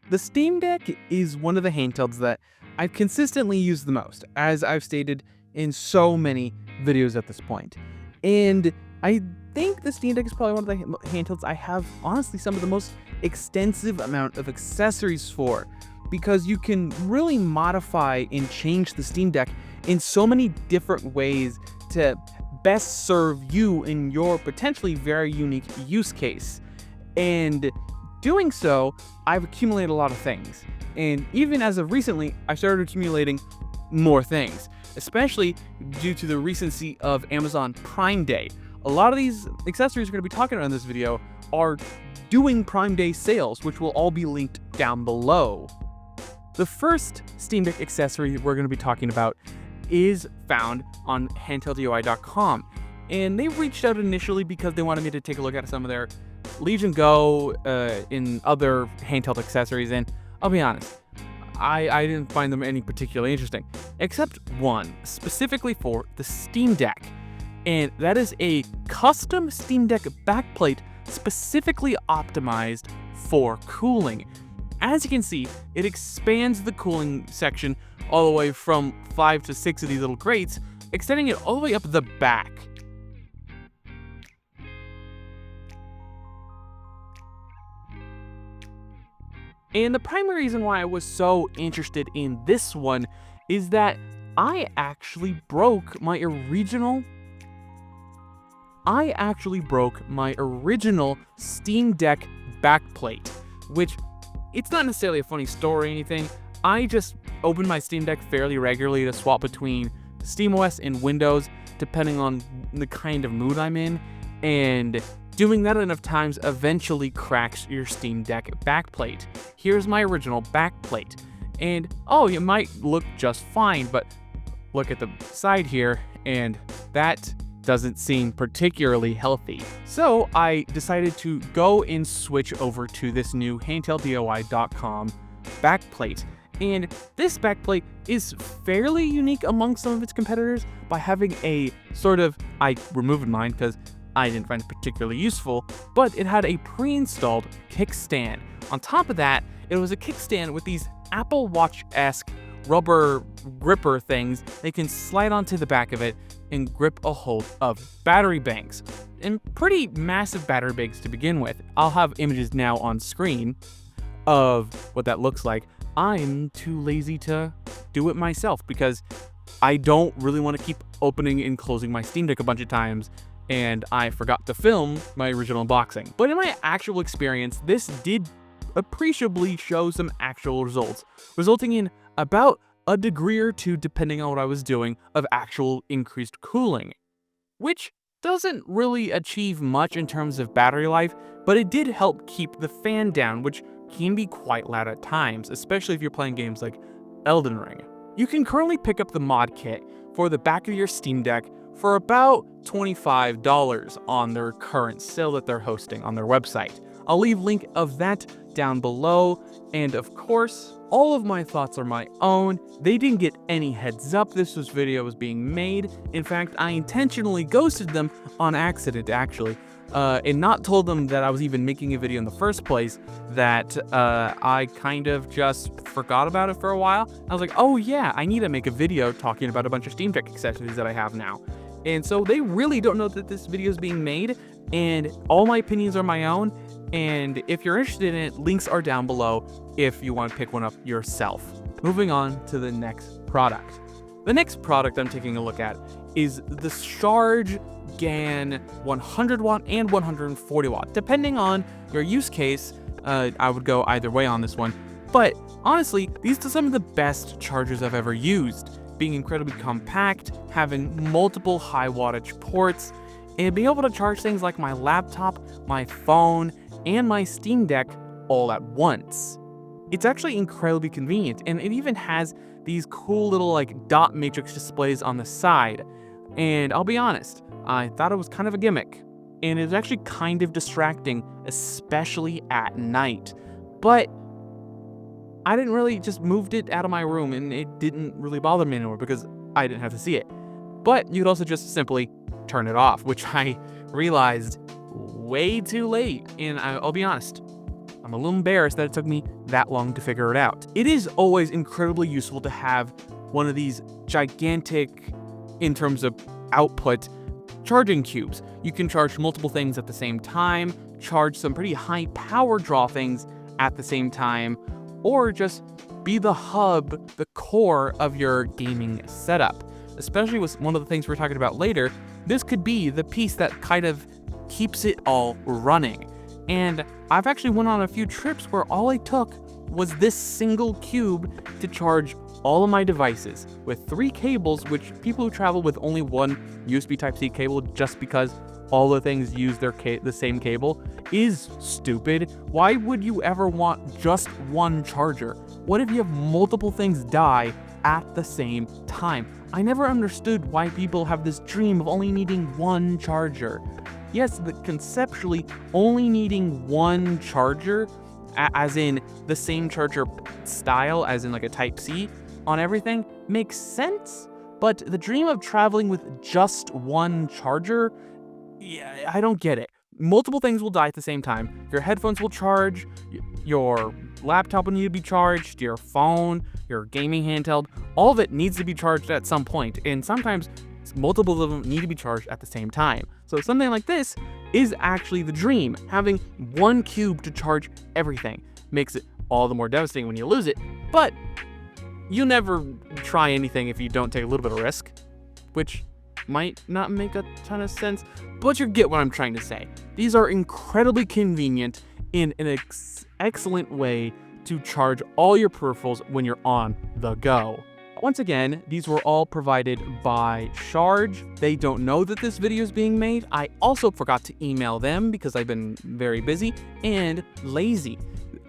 The Steam Deck is one of the handhelds that I've consistently used the most, as I've stated in so many videos at this point. And I think the Steam Deck is probably one of the handhelds I have, honestly, some of the most extensive amount of accessories for, because you can really modify and change the Steam Deck in so many different ways to best serve you in your potentially very unique use case. And doing so, I've accumulated a lot of things. And even as of recently, I started accumulating more things, especially due to the recency of Amazon Prime Day. A lot of these accessories we're going to be talking about in this video are doing Prime Day sales, which will all be linked down below. The first Steam Deck accessory we're going to be talking about is found on handheldui.com. And they reached out initially because they wanted me to take a look at some of their Legion Go in other handheld accessories, and I'll be honest, I didn't find them any particularly interesting, except one, specifically for the Steam Deck. And that is a custom Steam Deck backplate specifically optimized for cooling. As you can see, it expands the cooling section all the way from 5 to 6 of these little grates, extending it all the way up the back. And the primary reason why I was so interested in this one is that I actually broke my original Steam Deck backplate, which it's not necessarily a funny story or anything. I just open my Steam Deck fairly regularly to swap between SteamOS and Windows, depending on the kind of mood I'm in, and doing that enough times eventually cracks your Steam Deck backplate. Here's my original backplate, and it might look just fine, but look at the side here, and that doesn't seem particularly healthy. So I decided to go and switch over to this new handheldui.com backplate. And this backplate is fairly unique among some of its competitors by having a sort of, I removed mine because I didn't find it particularly useful, but it had a pre-installed kickstand. On top of that, it was a kickstand with these Apple Watch-esque rubber gripper things they can slide onto the back of it and grip a hold of battery banks. And pretty massive battery banks to begin with. I'll have images now on screen of what that looks like. I'm too lazy to do it myself because I don't really want to keep opening and closing my Steam Deck a bunch of times, and I forgot to film my original unboxing. But in my actual experience, this did appreciably show some actual results, resulting in about a degree or two, depending on what I was doing, of actual increased cooling, which doesn't really achieve much in terms of battery life, but it did help keep the fan down, which can be quite loud at times, especially if you're playing games like Elden Ring. You can currently pick up the mod kit for the back of your Steam Deck for about $25 on their current sale that they're hosting on their website. I'll leave a link of that down below, and of course, all of my thoughts are my own. They didn't get any heads up this video was being made. In fact, I intentionally ghosted them on accident, actually, and not told them that I was even making a video in the first place, that I kind of just forgot about it for a while. I was like, oh yeah, I need to make a video talking about a bunch of Steam Deck accessories that I have now. And so they really don't know that this video is being made, and all my opinions are my own. And if you're interested in it, links are down below if you want to pick one up yourself. Moving on to the next product. The next product I'm taking a look at is the Charge GAN 100 watt and 140 watt. Depending on your use case, I would go either way on this one. But honestly, these are some of the best chargers I've ever used, being incredibly compact, having multiple high wattage ports, and being able to charge things like my laptop, my phone, and my Steam Deck all at once. It's actually incredibly convenient, and it even has these cool little dot matrix displays on the side. And I'll be honest, I thought it was kind of a gimmick, and it's actually kind of distracting, especially at night. But I didn't really, just moved it out of my room, and it didn't really bother me anymore because I didn't have to see it. But you could also just simply turn it off, which I realized way too late. And I'll be honest, I'm a little embarrassed that it took me that long to figure it out. It is always incredibly useful to have one of these gigantic, in terms of output, charging cubes. You can charge multiple things at the same time, charge some pretty high power draw things at the same time, or just be the hub, the core of your gaming setup. Especially with one of the things we're talking about later, this could be the piece that kind of keeps it all running. And I've actually went on a few trips where all I took was this single cube to charge all of my devices with 3 cables, which people who travel with only one USB Type-C cable just because all the things use the same cable is stupid. Why would you ever want just one charger? What if you have multiple things die at the same time? I never understood why people have this dream of only needing one charger. Yes, conceptually, only needing one charger, as in the same charger style, as in like a Type-C on everything, makes sense. But the dream of traveling with just one charger, yeah, I don't get it. Multiple things will die at the same time. Your headphones will charge, your laptop will need to be charged, your phone, your gaming handheld, all of it needs to be charged at some point, and sometimes multiple of them need to be charged at the same time. So something like this is actually the dream. Having one cube to charge everything makes it all the more devastating when you lose it, but you'll never try anything if you don't take a little bit of risk, which might not make a ton of sense, but you get what I'm trying to say. These are incredibly convenient in an excellent way to charge all your peripherals when you're on the go. Once again, these were all provided by Charge. They don't know that this video is being made. I also forgot to email them because I've been very busy and lazy.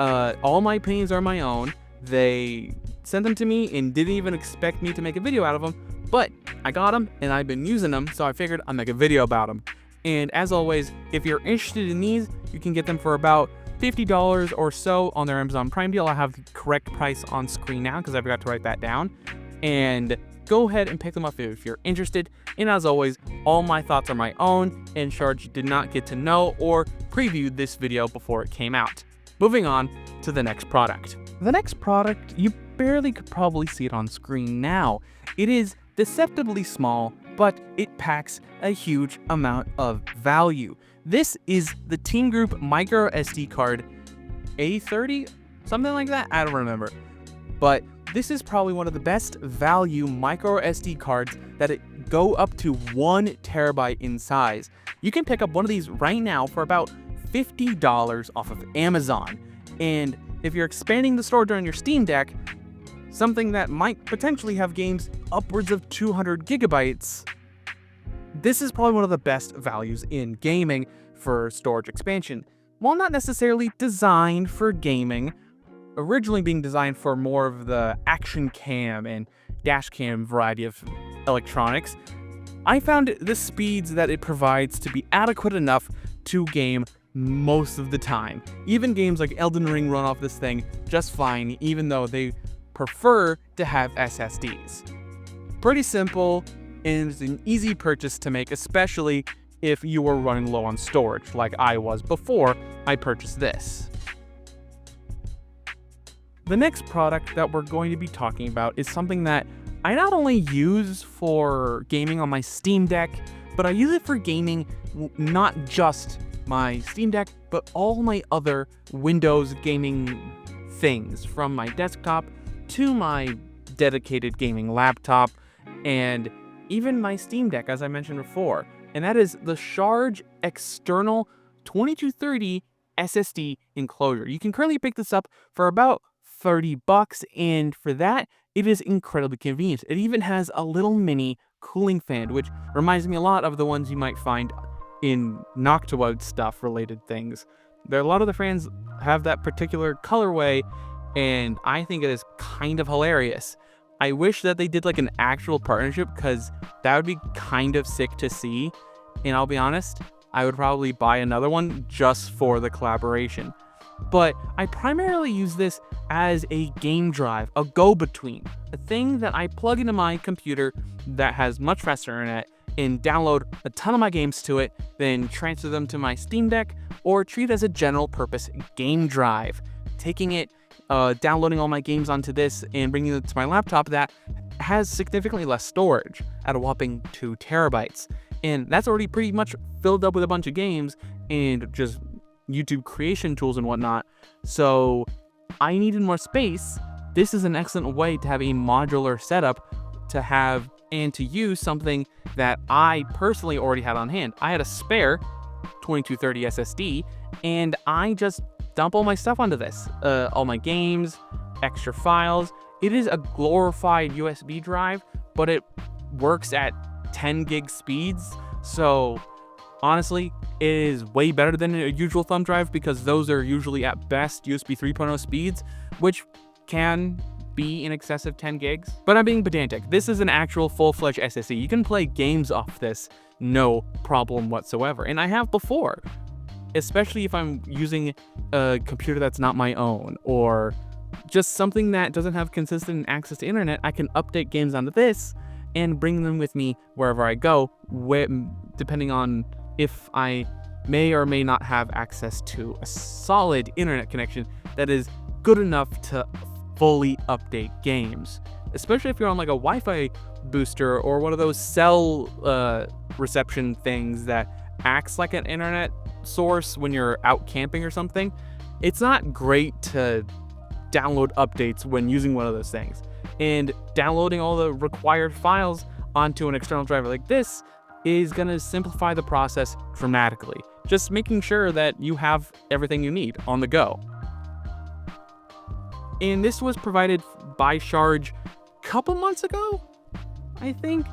All my opinions are my own. They sent them to me and didn't even expect me to make a video out of them, but I got them and I've been using them, so I figured I'd make a video about them. And as always, if you're interested in these, you can get them for about $50 or so on their Amazon Prime deal. I have the correct price on screen now because I forgot to write that down. And go ahead and pick them up if you're interested. And as always, all my thoughts are my own, and Charge did not get to know or preview this video before it came out. Moving on to the next product. The next product, you barely could probably see it on screen now. It is deceptively small, but it packs a huge amount of value. This is the Team Group Micro SD card A30, something like that, I don't remember. But this is probably one of the best value micro SD cards that go up to 1 terabyte in size. You can pick up one of these right now for about $50 off of Amazon. And if you're expanding the storage on your Steam Deck, something that might potentially have games upwards of 200 gigabytes, this is probably one of the best values in gaming for storage expansion. While not necessarily designed for gaming, originally being designed for more of the action cam and dash cam variety of electronics, I found the speeds that it provides to be adequate enough to game most of the time. Even games like Elden Ring run off this thing just fine, even though they prefer to have SSDs. Pretty simple, and it's an easy purchase to make, especially if you were running low on storage like I was before I purchased this. The next product that we're going to be talking about is something that I not only use for gaming on my Steam Deck, but I use it for gaming not just my Steam Deck, but all my other Windows gaming things, from my desktop to my dedicated gaming laptop, and even my Steam Deck, as I mentioned before. And that is the Charge external 2230 SSD enclosure. You can currently pick this up for about $30, and for that, it is incredibly convenient. It even has a little mini cooling fan, which reminds me a lot of the ones you might find in Noctua stuff related things. There, a lot of the fans have that particular colorway, and I think it is kind of hilarious. I wish that they did like an actual partnership, because that would be kind of sick to see. And I'll be honest, I would probably buy another one just for the collaboration. But I primarily use this as a game drive, a go-between, a thing that I plug into my computer that has much faster internet and download a ton of my games to it, then transfer them to my Steam Deck, or treat it as a general purpose game drive. Taking it, downloading all my games onto this and bringing it to my laptop that has significantly less storage at a whopping 2 terabytes. And that's already pretty much filled up with a bunch of games and just YouTube creation tools and whatnot. So I needed more space. This is an excellent way to have a modular setup to have and to use something that I personally already had on hand. I had a spare 2230 SSD, and I just dump all my stuff onto this. All my games, extra files. It is a glorified USB drive, but it works at 10 gig speeds. So honestly, it is way better than a usual thumb drive because those are usually at best USB 3.0 speeds, which can be in excess of 10 gigs. But I'm being pedantic. This is an actual full-fledged SSD. You can play games off this, no problem whatsoever. And I have before, especially if I'm using a computer that's not my own, or just something that doesn't have consistent access to internet. I can update games onto this and bring them with me wherever I go, depending on if I may or may not have access to a solid internet connection that is good enough to fully update games, especially if you're on like a Wi-Fi booster or one of those cell reception things that acts like an internet source when you're out camping or something. It's not great to download updates when using one of those things, and downloading all the required files onto an external driver like this is going to simplify the process dramatically, just making sure that you have everything you need on the go. And this was provided by Charge a couple months ago, I think.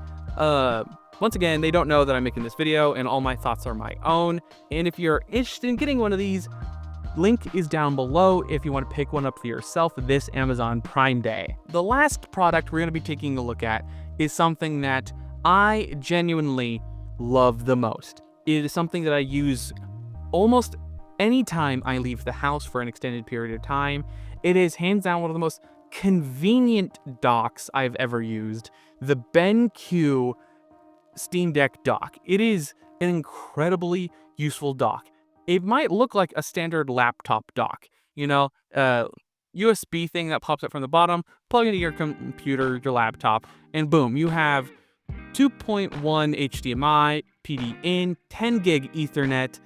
Once again, they don't know that I'm making this video, and all my thoughts are my own. And if you're interested in getting one of these, link is down below if you want to pick one up for yourself this Amazon Prime Day. The last product we're going to be taking a look at is something that I genuinely love the most. It is something that I use almost anytime I leave the house for an extended period of time. It is hands down one of the most convenient docks I've ever used, the BenQ Steam Deck dock. It is an incredibly useful dock. It might look like a standard laptop dock, USB thing that pops up from the bottom, plug into your computer, your laptop, and boom, you have 2.1 HDMI, PD in, 10 gig Ethernet,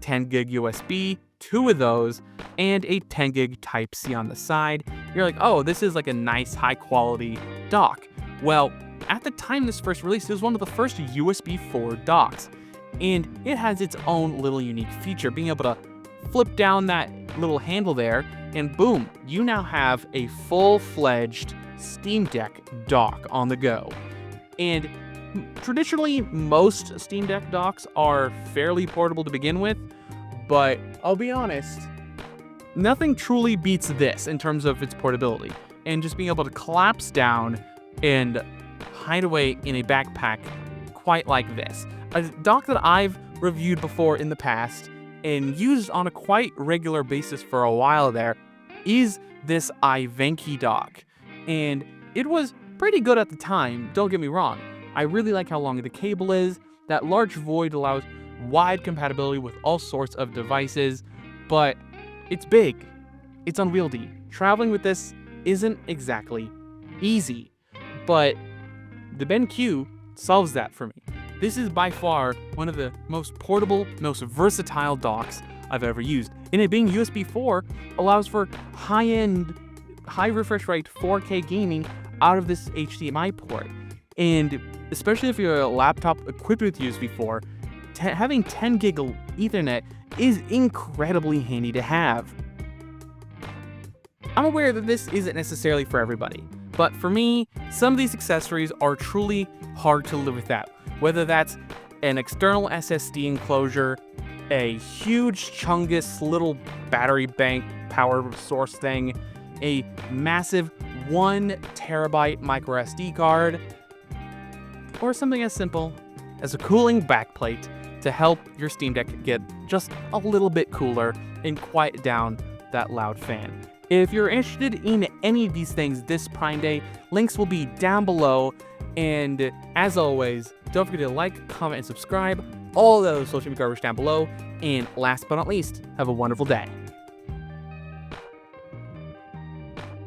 10 gig USB, 2 of those, and a 10 gig Type-C on the side. You're like, oh, this is like a nice high quality dock. Well, at the time this first released, it was one of the first USB 4 docks, and it has its own little unique feature, being able to flip down that little handle there, and boom, you now have a full-fledged Steam Deck dock on the go. And traditionally, most Steam Deck docks are fairly portable to begin with, but I'll be honest, nothing truly beats this in terms of its portability, and just being able to collapse down and hide away in a backpack quite like this. A dock that I've reviewed before in the past and used on a quite regular basis for a while there is this Ivanki dock, and it was pretty good at the time, don't get me wrong. I really like how long the cable is. That large void allows wide compatibility with all sorts of devices, but it's big, it's unwieldy. Traveling with this isn't exactly easy, but the BenQ solves that for me. This is by far one of the most portable, most versatile docks I've ever used. And it being USB 4 allows for high-end, high refresh rate 4K gaming out of this HDMI port. And especially if you're a laptop equipped with USB 4, having 10 gig Ethernet is incredibly handy to have. I'm aware that this isn't necessarily for everybody, but for me, some of these accessories are truly hard to live without. Whether that's an external SSD enclosure, a huge Chungus little battery bank power source thing, a massive 1 terabyte micro SD card, or something as simple as a cooling backplate to help your Steam Deck get just a little bit cooler and quiet down that loud fan. If you're interested in any of these things this Prime Day, links will be down below, and as always, Don't forget to like, comment, and subscribe. All those social media garbage down below. And last but not least, have a wonderful day.